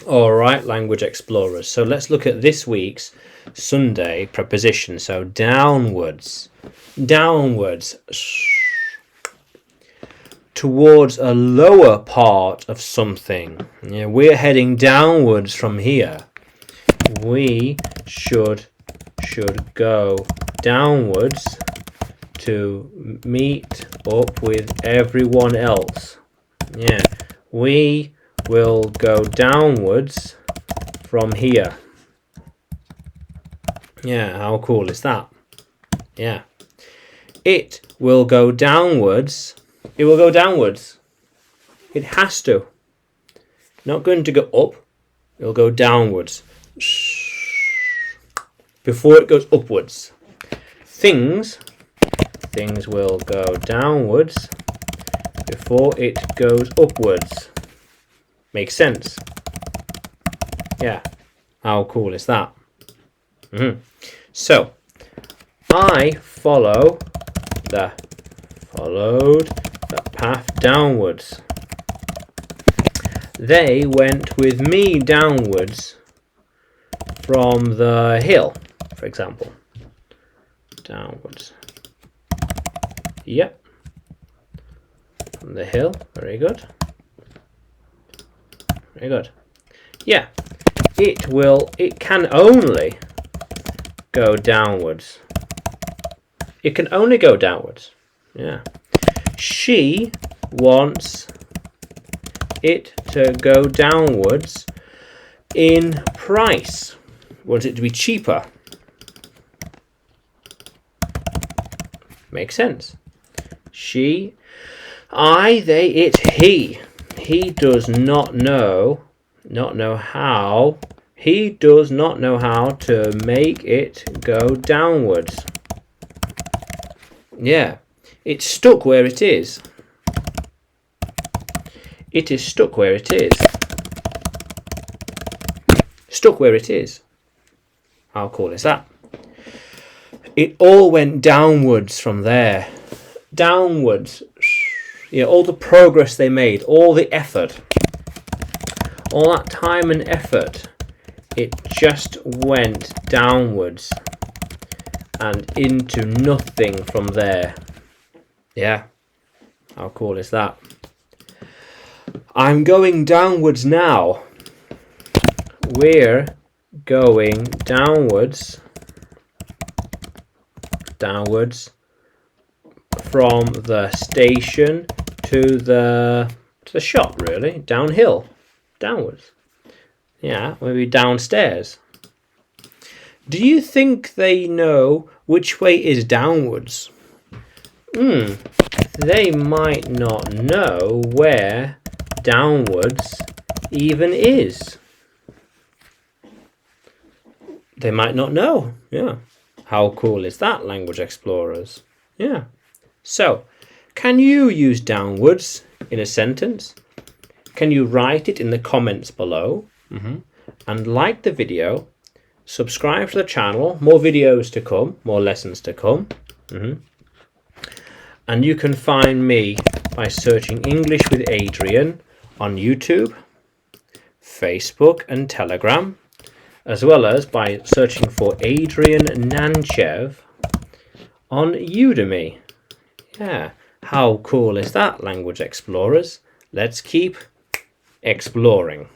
All right, language explorers. So let's look at this week's Sunday preposition. So downwards, downwards, towards a lower part of something. Yeah, we're heading downwards from here. We should go downwards to meet up with everyone else. Yeah, we will go downwards from here. Yeah, how cool is that? Yeah. It will go downwards. It will go downwards. It has to. Not going to go up. It will go downwards. Before it goes upwards. Things will go downwards before it goes upwards. Makes sense? Yeah. How cool is that? So, I followed the path downwards. They went with me downwards from the hill, for example. Downwards. Yep. From the hill. Very good. Very good. Yeah. It can only go downwards. It can only go downwards. Yeah. She wants it to go downwards in price. Wants it to be cheaper. Makes sense. She, I, they, it, he. He does not know how. He does not know how to make it go downwards. Yeah, it's stuck where it is. It is stuck where it is. Stuck where it is. How cool is that? It all went downwards from there. Downwards. Yeah, all the progress they made, all the effort, all that time and effort, it just went downwards and into nothing from there. Yeah, how cool is that? I'm going downwards now. We're going downwards from the station to the shop, really. Downhill. Downwards. Yeah, maybe downstairs. Do you think they know which way is downwards? They might not know where downwards even is. They might not know. Yeah. How cool is that, language explorers? Yeah. So, can you use downwards in a sentence? Can you write it in the comments below? And like the video, subscribe to the channel, more videos to come, more lessons to come. And you can find me by searching English with Adrian on YouTube, Facebook and Telegram, as well as by searching for Adrian Nanchev on Udemy. Yeah, how cool is that, language explorers? Let's keep exploring.